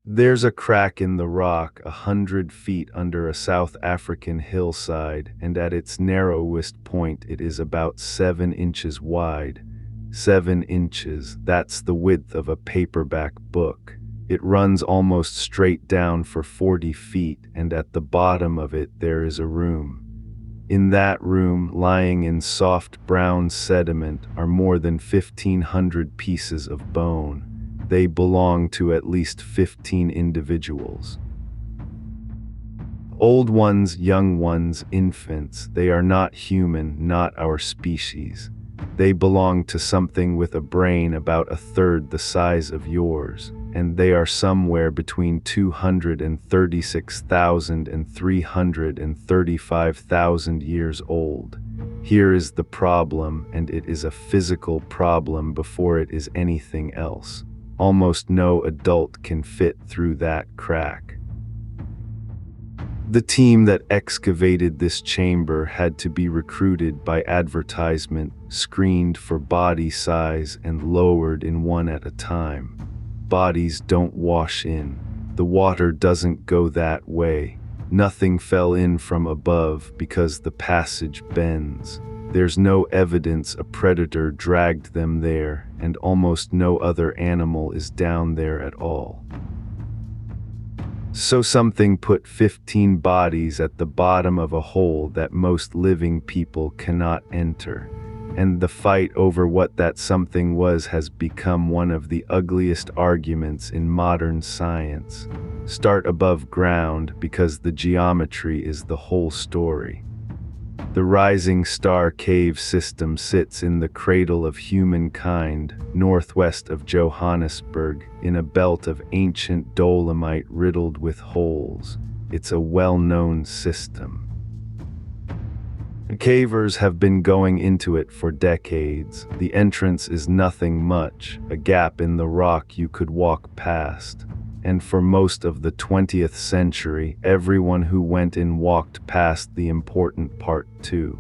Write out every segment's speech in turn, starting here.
There's a crack in the rock 100 feet under a South African hillside, and at its narrowest point it is about 7 inches wide. 7 inches, that's the width of a paperback book. It runs almost straight down for 40 feet, and at the bottom of it there is a room. In that room, lying in soft brown sediment, are more than 1,500 pieces of bone. They belong to at least 15 individuals. Old ones, young ones, infants, they are not human, not our species. They belong to something with a brain about a third the size of yours, and they are somewhere between 236,000 and 335,000 years old. Here is the problem, and it is a physical problem before it is anything else. Almost no adult can fit through that crack. The team that excavated this chamber had to be recruited by advertisement, screened for body size, and lowered in one at a time. Bodies don't wash in. The water doesn't go that way. Nothing fell in from above because the passage bends. There's no evidence a predator dragged them there, and almost no other animal is down there at all. So something put 15 bodies at the bottom of a hole that most living people cannot enter, and the fight over what that something was has become one of the ugliest arguments in modern science. Start above ground because the geometry is the whole story. The Rising Star Cave System sits in the cradle of humankind, northwest of Johannesburg, in a belt of ancient dolomite riddled with holes. It's a well-known system. Cavers have been going into it for decades. The entrance is nothing much, a gap in the rock you could walk past. And for most of the 20th century, everyone who went in walked past the important part too.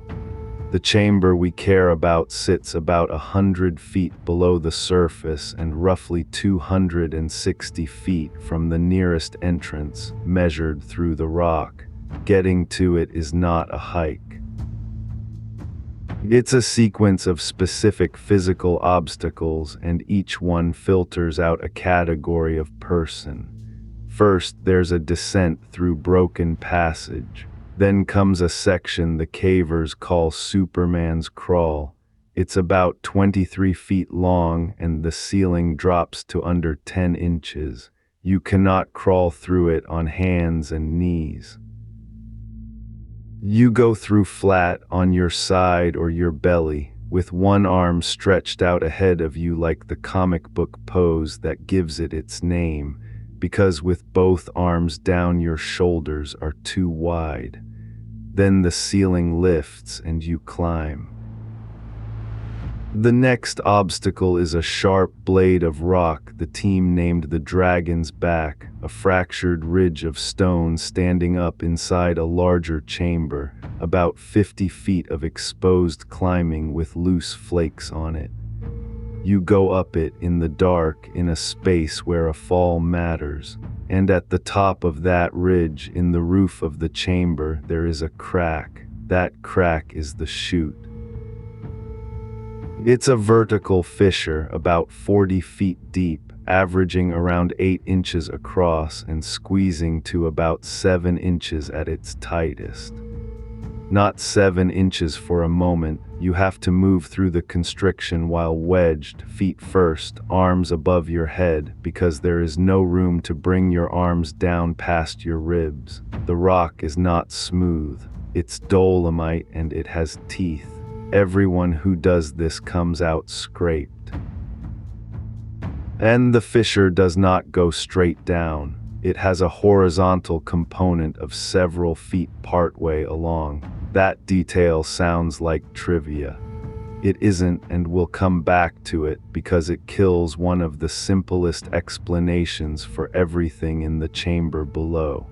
The chamber we care about sits about 100 feet below the surface and roughly 260 feet from the nearest entrance, measured through the rock. Getting to it is not a hike. It's a sequence of specific physical obstacles, and each one filters out a category of person. First, there's a descent through broken passage. Then comes a section the cavers call Superman's Crawl. It's about 23 feet long, and the ceiling drops to under 10 inches. You cannot crawl through it on hands and knees. You go through flat on your side or your belly, with one arm stretched out ahead of you like the comic book pose that gives it its name, because with both arms down your shoulders are too wide. Then the ceiling lifts and you climb. The next obstacle is a sharp blade of rock the team named the Dragon's Back, a fractured ridge of stone standing up inside a larger chamber, about 50 feet of exposed climbing with loose flakes on it. You go up it in the dark in a space where a fall matters, and at the top of that ridge in the roof of the chamber there is a crack. That crack is the chute. It's a vertical fissure about 40 feet deep, averaging around 8 inches across and squeezing to about 7 inches at its tightest. Not 7 inches for a moment. You have to move through the constriction while wedged, feet first, arms above your head, because there is no room to bring your arms down past your ribs. The rock is not smooth. It's dolomite and it has teeth. Everyone who does this comes out scraped. And the fissure does not go straight down. It has a horizontal component of several feet partway along. That detail sounds like trivia. It isn't, and we'll come back to it because it kills one of the simplest explanations for everything in the chamber below.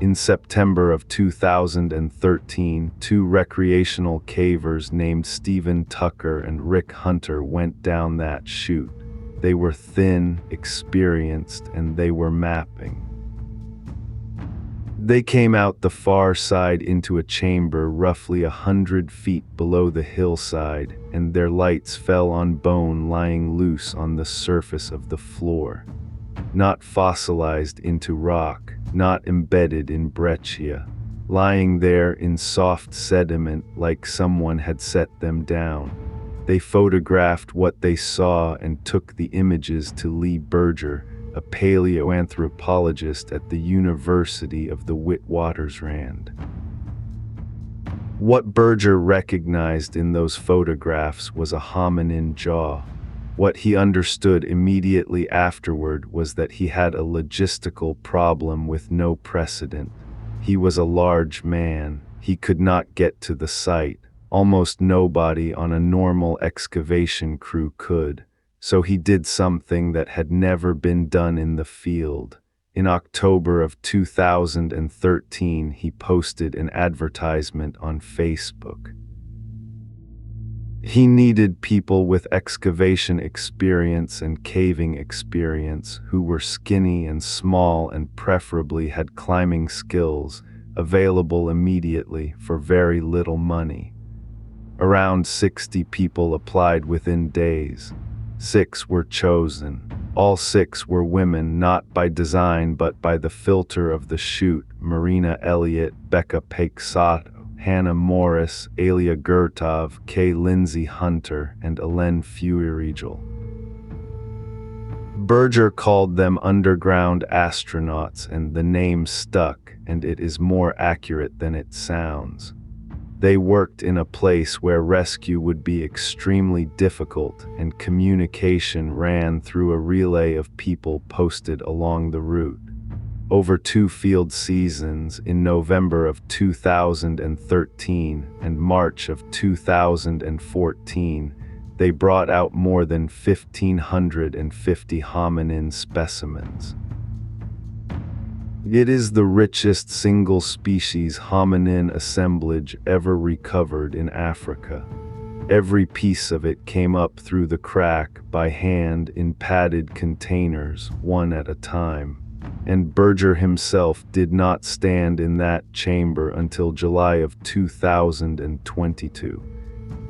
In September of 2013, two recreational cavers named Stephen Tucker and Rick Hunter went down that chute. They were thin, experienced, and they were mapping. They came out the far side into a chamber roughly 100 feet below the hillside, and their lights fell on bone lying loose on the surface of the floor. Not fossilized into rock, not embedded in breccia, lying there in soft sediment like someone had set them down. They photographed what they saw and took the images to Lee Berger, a paleoanthropologist at the University of the Witwatersrand. What Berger recognized in those photographs was a hominin jaw. What he understood immediately afterward was that he had a logistical problem with no precedent. He was a large man. He could not get to the site. Almost nobody on a normal excavation crew could. So he did something that had never been done in the field. In October of 2013, he posted an advertisement on Facebook. He needed people with excavation experience and caving experience who were skinny and small and preferably had climbing skills, available immediately for very little money. Around 60 people applied within days. 6 were chosen. All 6 were women, not by design but by the filter of the chute: Marina Elliott, Becca Paiksato, Hannah Morris, Alia Gurtov, Kay Lindsay Hunter, and Elen Fuirigel. Berger called them underground astronauts, and the name stuck, and it is more accurate than it sounds. They worked in a place where rescue would be extremely difficult, and communication ran through a relay of people posted along the route. Over 2 field seasons, in November of 2013 and March of 2014, they brought out more than 1,550 hominin specimens. It is the richest single-species hominin assemblage ever recovered in Africa. Every piece of it came up through the crack by hand in padded containers, one at a time. And Berger himself did not stand in that chamber until July of 2022.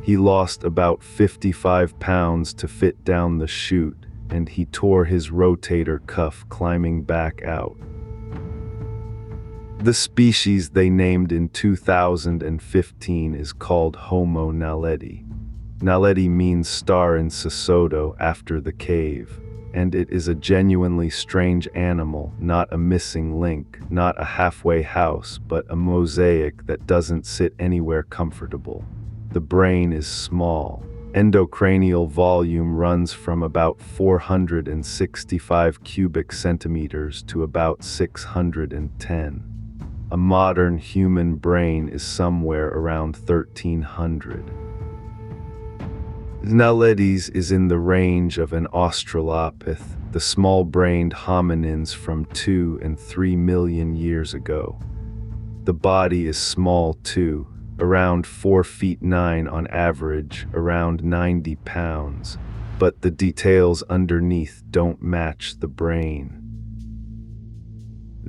He lost about 55 pounds to fit down the chute, and he tore his rotator cuff climbing back out. The species they named in 2015 is called Homo naledi. Naledi means star in Sesotho, after the cave, and it is a genuinely strange animal, not a missing link, not a halfway house, but a mosaic that doesn't sit anywhere comfortable. The brain is small. Endocranial volume runs from about 465 cubic centimeters to about 610. A modern human brain is somewhere around 1,300. Naledi's is in the range of an Australopith, the small-brained hominins from 2 and 3 million years ago. The body is small too, around 4 feet 9 on average, around 90 pounds, but the details underneath don't match the brain.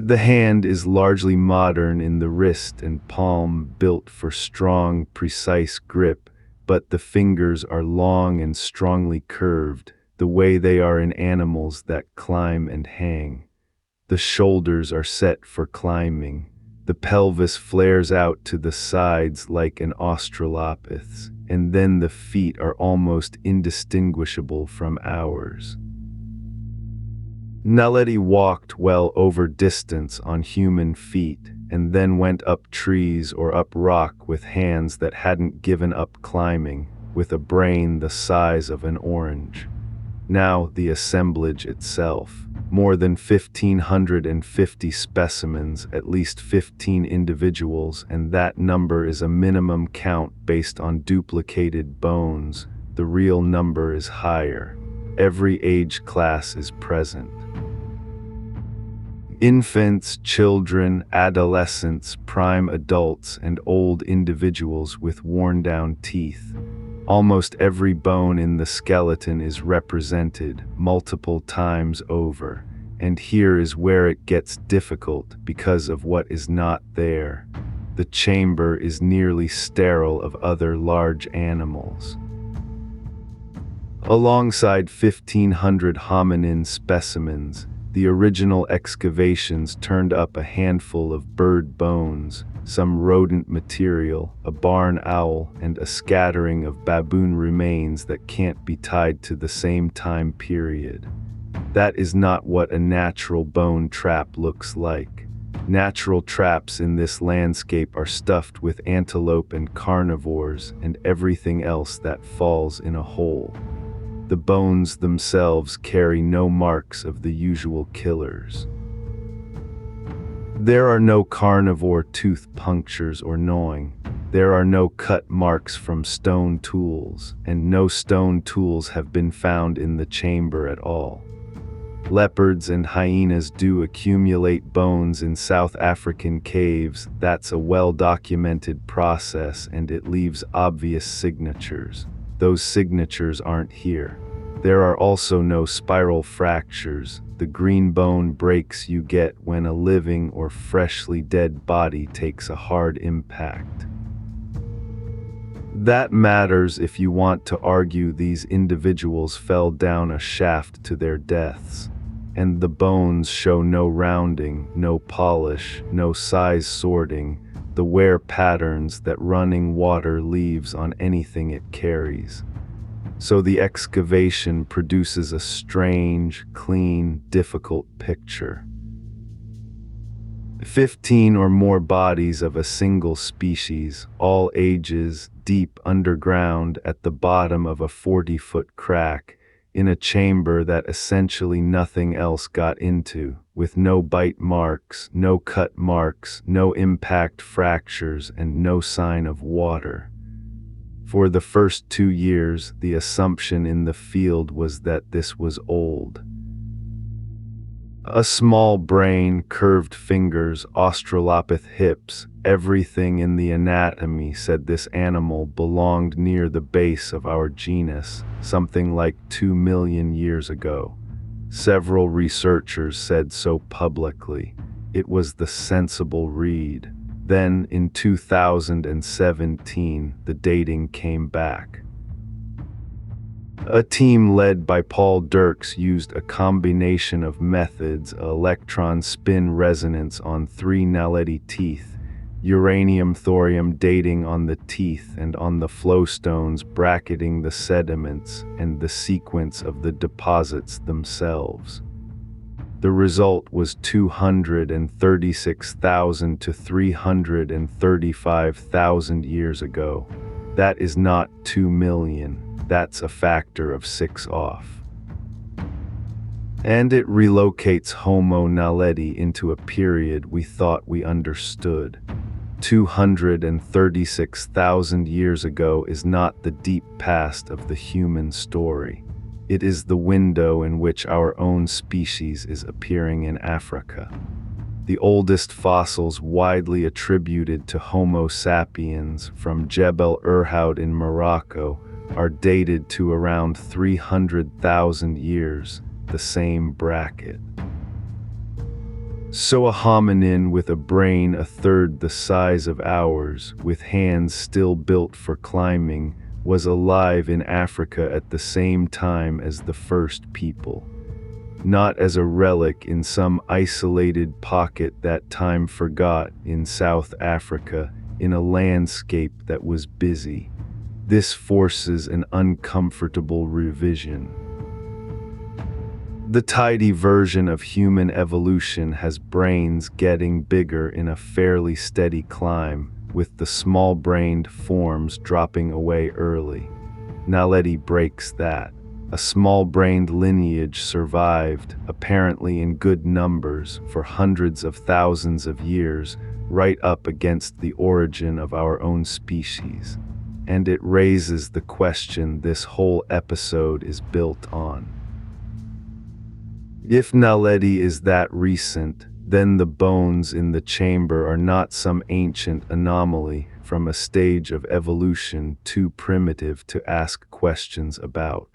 The hand is largely modern in the wrist and palm, built for strong, precise grip, but the fingers are long and strongly curved, the way they are in animals that climb and hang. The shoulders are set for climbing. The pelvis flares out to the sides like an Australopith's, and then the feet are almost indistinguishable from ours. Naledi walked well over distance on human feet, and then went up trees or up rock with hands that hadn't given up climbing, with a brain the size of an orange. Now the assemblage itself. More than 1,550 specimens, at least 15 individuals, and that number is a minimum count based on duplicated bones. The real number is higher. Every age class is present. Infants, children, adolescents, prime adults, and old individuals with worn-down teeth. Almost every bone in the skeleton is represented multiple times over, and here is where it gets difficult because of what is not there. The chamber is nearly sterile of other large animals. Alongside 1,500 hominin specimens, the original excavations turned up a handful of bird bones, some rodent material, a barn owl, and a scattering of baboon remains that can't be tied to the same time period. That is not what a natural bone trap looks like. Natural traps in this landscape are stuffed with antelope and carnivores and everything else that falls in a hole. The bones themselves carry no marks of the usual killers. There are no carnivore tooth punctures or gnawing. There are no cut marks from stone tools, and no stone tools have been found in the chamber at all. Leopards and hyenas do accumulate bones in South African caves. That's a well-documented process, and it leaves obvious signatures. Those signatures aren't here. There are also no spiral fractures, the green bone breaks you get when a living or freshly dead body takes a hard impact. That matters if you want to argue these individuals fell down a shaft to their deaths. And the bones show no rounding, no polish, no size sorting, the wear patterns that running water leaves on anything it carries. So the excavation produces a strange, clean, difficult picture. 15 or more bodies of a single species, all ages, deep underground at the bottom of a 40-foot crack, in a chamber that essentially nothing else got into, with no bite marks, no cut marks, no impact fractures, and no sign of water. For the first 2 years, the assumption in the field was that this was old. A small brain, curved fingers, australopith hips, everything in the anatomy said this animal belonged near the base of our genus, something like 2 million years ago. Several researchers said so publicly. It was the sensible read. Then, in 2017, the dating came back. A team led by Paul Dirks used a combination of methods: electron spin resonance on 3 Naledi teeth, uranium-thorium dating on the teeth and on the flowstones bracketing the sediments, and the sequence of the deposits themselves. The result was 236,000 to 335,000 years ago. That is not 2 million. That's a factor of 6 off. And it relocates Homo naledi into a period we thought we understood. 236,000 years ago is not the deep past of the human story. It is the window in which our own species is appearing in Africa. The oldest fossils widely attributed to Homo sapiens from Jebel Irhoud in Morocco are dated to around 300,000 years, the same bracket. So a hominin with a brain a third the size of ours, with hands still built for climbing, was alive in Africa at the same time as the first people. Not as a relic in some isolated pocket that time forgot in South Africa, in a landscape that was busy. This forces an uncomfortable revision. The tidy version of human evolution has brains getting bigger in a fairly steady climb, with the small-brained forms dropping away early. Naledi breaks that. A small-brained lineage survived, apparently in good numbers, for hundreds of thousands of years, right up against the origin of our own species. And it raises the question this whole episode is built on. If Naledi is that recent, then the bones in the chamber are not some ancient anomaly from a stage of evolution too primitive to ask questions about.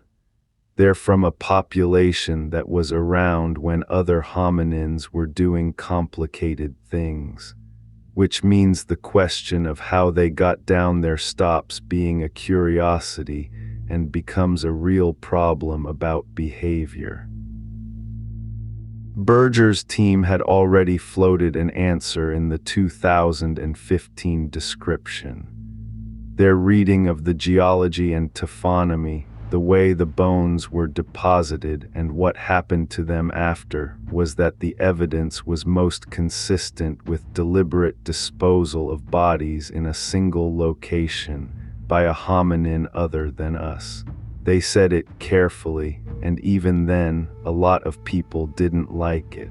They're from a population that was around when other hominins were doing complicated things, which means the question of how they got down there stops being a curiosity and becomes a real problem about behavior. Berger's team had already floated an answer in the 2015 description. Their reading of the geology and taphonomy, the way the bones were deposited and what happened to them after, was that the evidence was most consistent with deliberate disposal of bodies in a single location by a hominin other than us. They said it carefully, and even then, a lot of people didn't like it.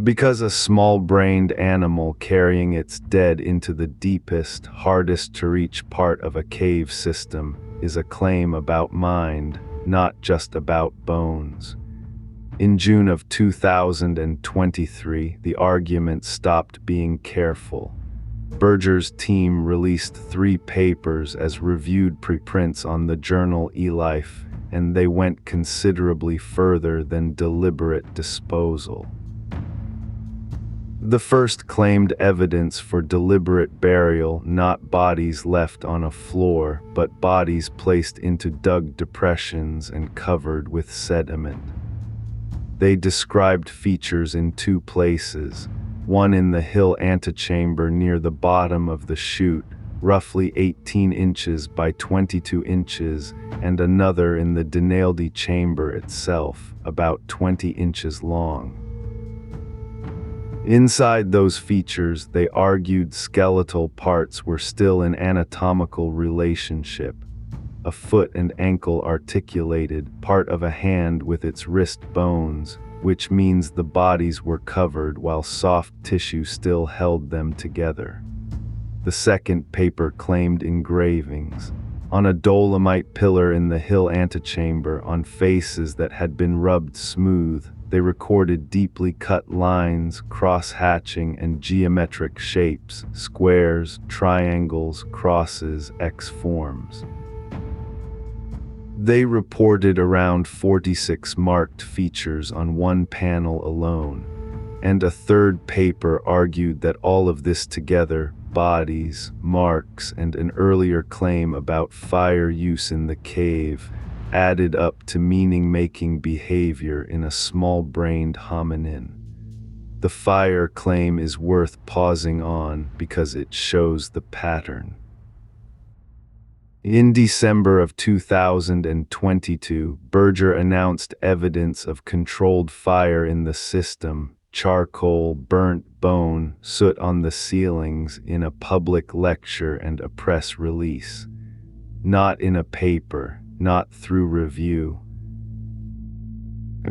Because a small-brained animal carrying its dead into the deepest, hardest-to-reach part of a cave system is a claim about mind, not just about bones. In June of 2023, the argument stopped being careful. Berger's team released 3 papers as reviewed preprints on the journal eLife, and they went considerably further than deliberate disposal. The first claimed evidence for deliberate burial, not bodies left on a floor, but bodies placed into dug depressions and covered with sediment. They described features in 2 places, one in the hill antechamber near the bottom of the chute, roughly 18 inches by 22 inches, and another in the Denaldi chamber itself, about 20 inches long. Inside those features, they argued skeletal parts were still in anatomical relationship. A foot and ankle articulated, part of a hand with its wrist bones, which means the bodies were covered while soft tissue still held them together. The second paper claimed engravings. On a dolomite pillar in the hill antechamber, on faces that had been rubbed smooth, they recorded deeply cut lines, cross-hatching, and geometric shapes, squares, triangles, crosses, X-forms. They reported around 46 marked features on one panel alone, and a third paper argued that all of this together, bodies, marks, and an earlier claim about fire use in the cave, added up to meaning-making behavior in a small-brained hominin. The fire claim is worth pausing on because it shows the pattern. In December of 2022, Berger announced evidence of controlled fire in the system, charcoal, burnt bone, soot on the ceilings, in a public lecture and a press release. Not in a paper, not through review.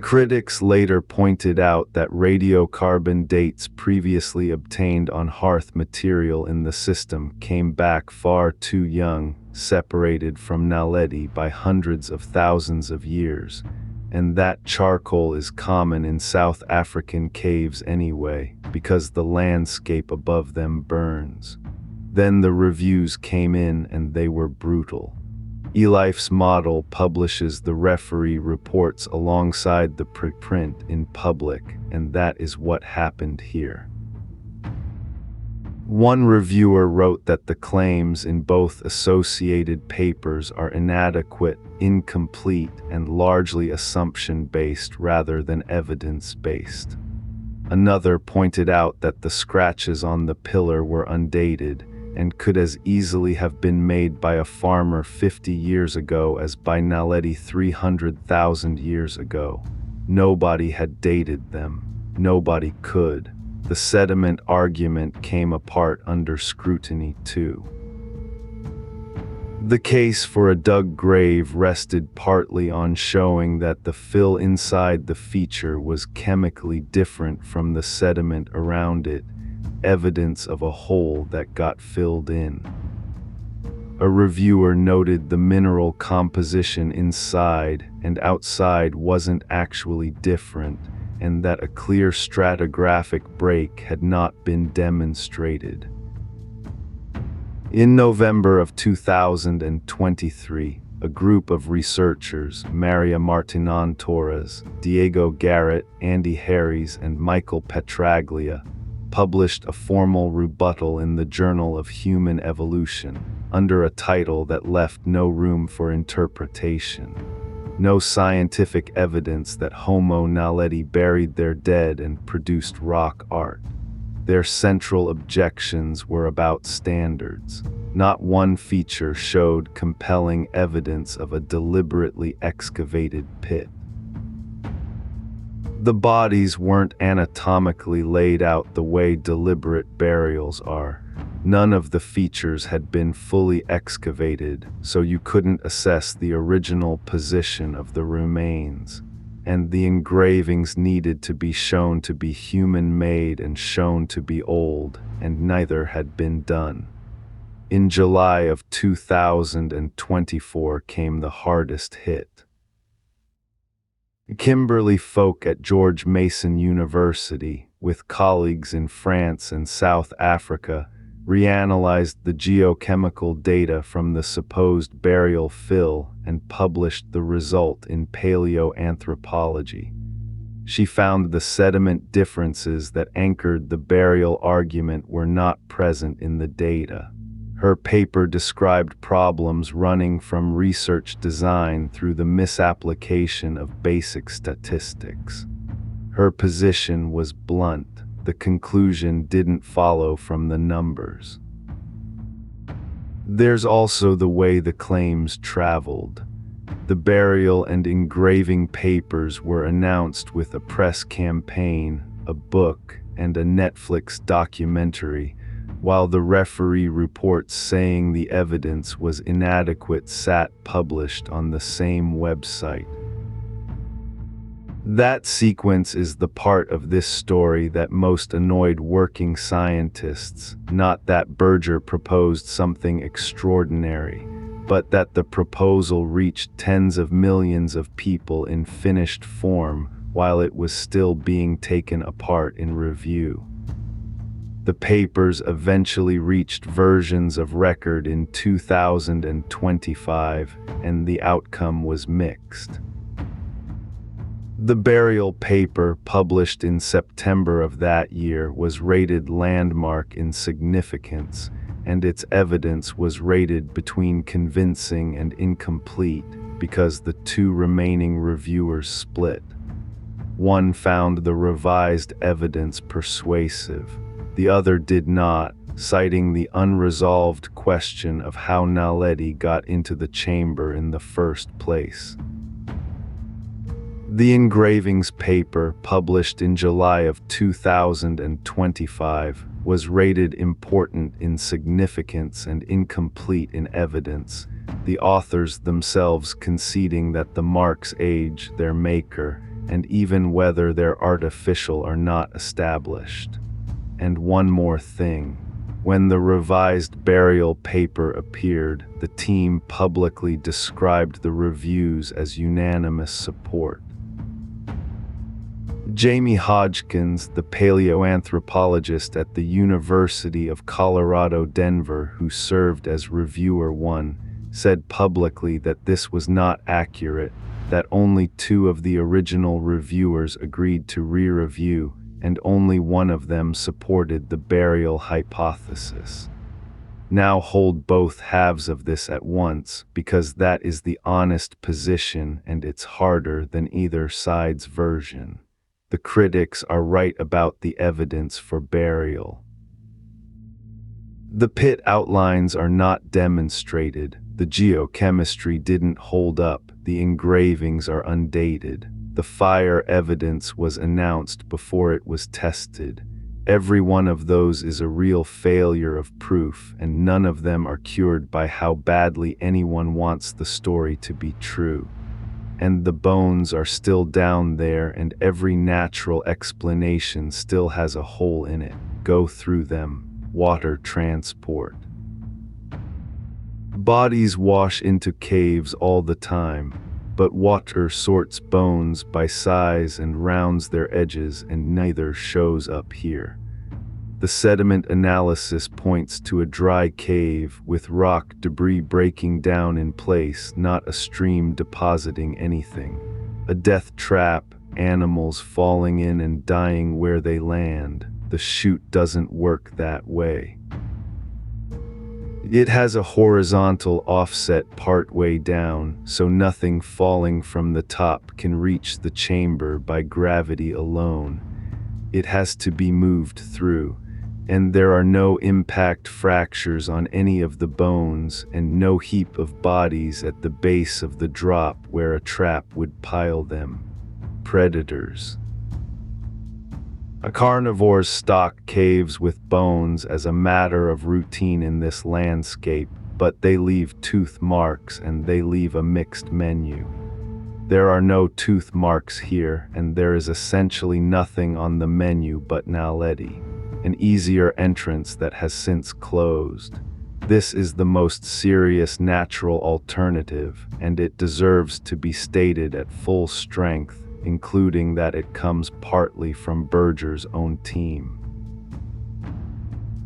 Critics later pointed out that radiocarbon dates previously obtained on hearth material in the system came back far too young, separated from Naledi by hundreds of thousands of years, and that charcoal is common in South African caves anyway, because the landscape above them burns. Then the reviews came in and they were brutal. eLife's model publishes the referee reports alongside the preprint in public, and that is what happened here. One reviewer wrote that the claims in both associated papers are inadequate, incomplete, and largely assumption-based rather than evidence-based. Another pointed out that the scratches on the pillar were undated and could as easily have been made by a farmer 50 years ago as by Naledi 300,000 years ago. Nobody had dated them. Nobody could. The sediment argument came apart under scrutiny too. The case for a dug grave rested partly on showing that the fill inside the feature was chemically different from the sediment around it, evidence of a hole that got filled in. A reviewer noted the mineral composition inside and outside wasn't actually different, and that a clear stratigraphic break had not been demonstrated. In November of 2023, a group of researchers, Maria Martinon Torres, Diego Garrett, Andy Harries, and Michael Petraglia, published a formal rebuttal in the Journal of Human Evolution, under a title that left no room for interpretation. No scientific evidence that Homo naledi buried their dead and produced rock art. Their central objections were about standards. Not one feature showed compelling evidence of a deliberately excavated pit. The bodies weren't anatomically laid out the way deliberate burials are. None of the features had been fully excavated, so you couldn't assess the original position of the remains. And the engravings needed to be shown to be human-made and shown to be old, and neither had been done. In July of 2024 came the hardest hit. Kimberly Folk at George Mason University, with colleagues in France and South Africa, reanalyzed the geochemical data from the supposed burial fill and published the result in paleoanthropology. She found the sediment differences that anchored the burial argument were not present in the data. Her paper described problems running from research design through the misapplication of basic statistics. Her position was blunt. The conclusion didn't follow from the numbers. There's also the way the claims traveled. The burial and engraving papers were announced with a press campaign, a book, and a Netflix documentary, while the referee reports saying the evidence was inadequate sat published on the same website. That sequence is the part of this story that most annoyed working scientists, not that Berger proposed something extraordinary, but that the proposal reached tens of millions of people in finished form while it was still being taken apart in review. The papers eventually reached versions of record in 2025, and the outcome was mixed. The burial paper, published in September of that year, was rated landmark in significance, and its evidence was rated between convincing and incomplete because the two remaining reviewers split. One found the revised evidence persuasive. The other did not, citing the unresolved question of how Naledi got into the chamber in the first place. The engravings paper, published in July of 2025, was rated important in significance and incomplete in evidence, the authors themselves conceding that the marks age their maker, and even whether they're artificial are not established. And one more thing. When the revised burial paper appeared, the team publicly described the reviews as unanimous support. Jamie Hodgkins, the paleoanthropologist at the University of Colorado Denver who served as reviewer 1, said publicly that this was not accurate, that only 2 of the original reviewers agreed to re-review, and only one of them supported the burial hypothesis. Now hold both halves of this at once, because that is the honest position and it's harder than either side's version. The critics are right about the evidence for burial. The pit outlines are not demonstrated, the geochemistry didn't hold up, the engravings are undated, the fire evidence was announced before it was tested. Every one of those is a real failure of proof, and none of them are cured by how badly anyone wants the story to be true. And the bones are still down there, and every natural explanation still has a hole in it. Go through them. Water transport. Bodies wash into caves all the time. but water sorts bones by size and rounds their edges, and neither shows up here. The sediment analysis points to a dry cave with rock debris breaking down in place, not a stream depositing anything. A death trap, animals falling in and dying where they land. The chute doesn't work that way. It has a horizontal offset partway down, so nothing falling from the top can reach the chamber by gravity alone. It has to be moved through, and there are no impact fractures on any of the bones and no heap of bodies at the base of the drop where a trap would pile them. Predators. A carnivores stock caves with bones as a matter of routine in this landscape, but they leave tooth marks and they leave a mixed menu. There are no tooth marks here, and there is essentially nothing on the menu but Naledi, an easier entrance that has since closed. This is the most serious natural alternative, and it deserves to be stated at full strength, including that it comes partly from Berger's own team.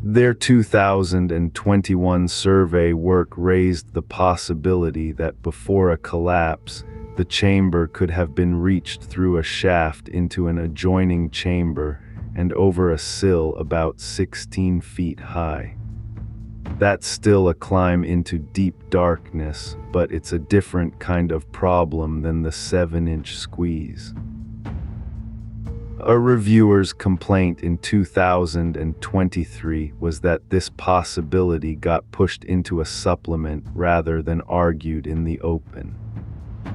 Their 2021 survey work raised the possibility that before a collapse, the chamber could have been reached through a shaft into an adjoining chamber and over a sill about 16 feet high. That's still a climb into deep darkness, but it's a different kind of problem than the 7-inch squeeze. A reviewer's complaint in 2023 was that this possibility got pushed into a supplement rather than argued in the open.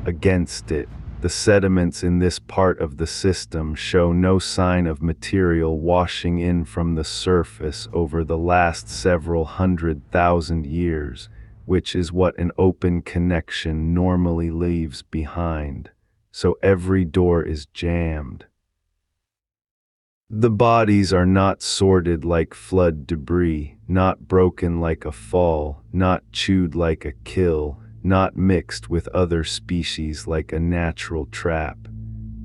Against it, the sediments in this part of the system show no sign of material washing in from the surface over the last several 100,000 years, which is what an open connection normally leaves behind. So every door is jammed. The bodies are not sorted like flood debris, not broken like a fall, not chewed like a kill, not mixed with other species like a natural trap.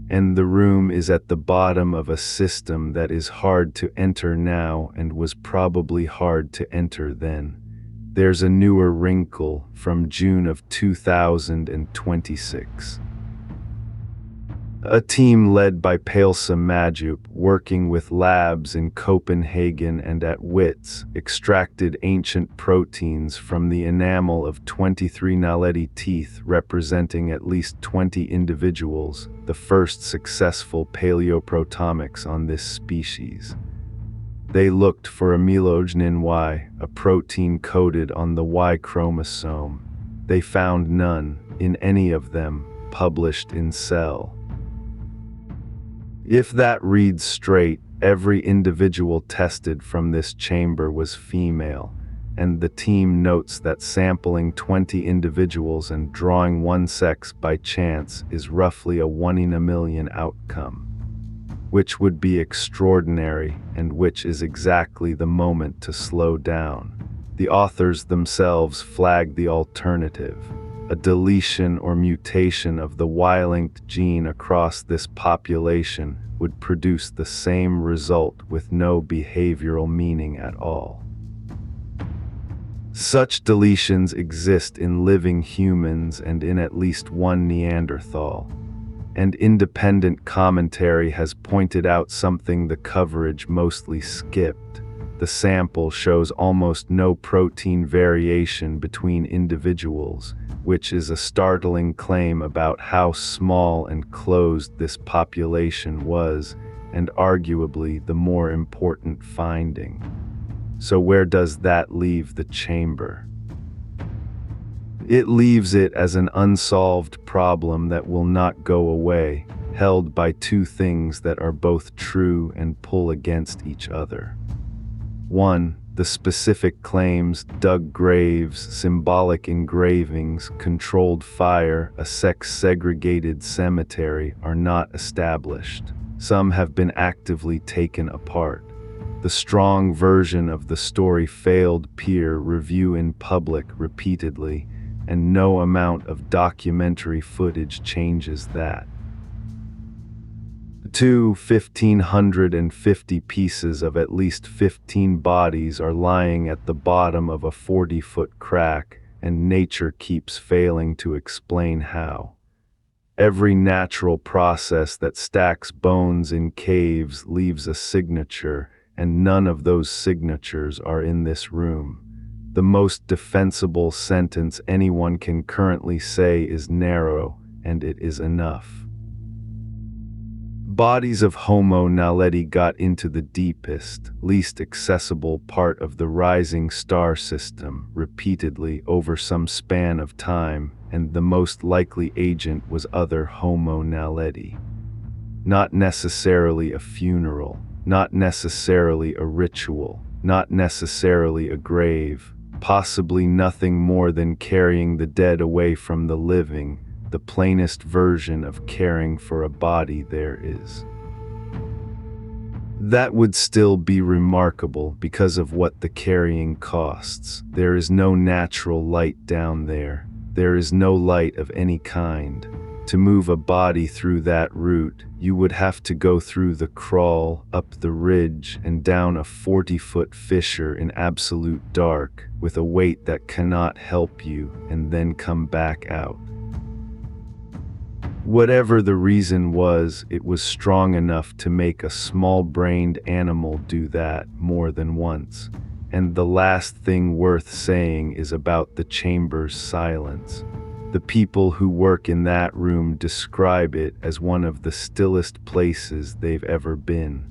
And the room is at the bottom of a system that is hard to enter now and was probably hard to enter then. There's a newer wrinkle from June of 2026. A team led by Palesa Majup, working with labs in Copenhagen and at WITS, extracted ancient proteins from the enamel of 23 Naledi teeth representing at least 20 individuals, the first successful paleoproteomics on this species. They looked for amylogene Y, a protein coded on the Y chromosome. They found none, in any of them, published in Cell. If that reads straight, every individual tested from this chamber was female, and the team notes that sampling 20 individuals and drawing one sex by chance is roughly a 1 in a million outcome, which would be extraordinary and which is exactly the moment to slow down. The authors themselves flagged the alternative. A deletion or mutation of the Y-linked gene across this population would produce the same result with no behavioral meaning at all. Such deletions exist in living humans and in at least one Neanderthal. And independent commentary has pointed out something the coverage mostly skipped. The sample shows almost no protein variation between individuals, which is a startling claim about how small and closed this population was, and arguably the more important finding. So where does that leave the chamber? It leaves it as an unsolved problem that will not go away, held by two things that are both true and pull against each other. 1. The specific claims, dug graves, symbolic engravings, controlled fire, a sex-segregated cemetery are not established. Some have been actively taken apart. The strong version of the story failed peer review in public repeatedly, and no amount of documentary footage changes that. Two 1,550 pieces of at least 15 bodies are lying at the bottom of a 40-foot crack, and nature keeps failing to explain how. Every natural process that stacks bones in caves leaves a signature, and none of those signatures are in this room. The most defensible sentence anyone can currently say is narrow, and it is enough. Bodies of Homo naledi got into the deepest, least accessible part of the rising star system repeatedly over some span of time, and the most likely agent was other Homo naledi. Not necessarily a funeral, not necessarily a ritual, not necessarily a grave, possibly nothing more than carrying the dead away from the living, the plainest version of caring for a body there is. That would still be remarkable because of what the carrying costs. There is no natural light down there. There is no light of any kind. To move a body through that route, you would have to go through the crawl, up the ridge, and down a 40-foot fissure in absolute dark, with a weight that cannot help you, and then come back out. Whatever the reason was, it was strong enough to make a small-brained animal do that more than once. And the last thing worth saying is about the chamber's silence. The people who work in that room describe it as one of the stillest places they've ever been.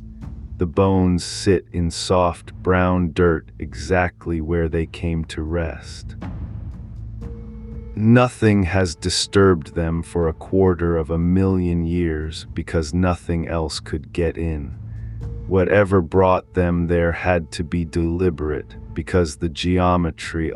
The bones sit in soft brown dirt exactly where they came to rest. Nothing has disturbed them for 250,000 years because nothing else could get in. Whatever brought them there had to be deliberate because the geometry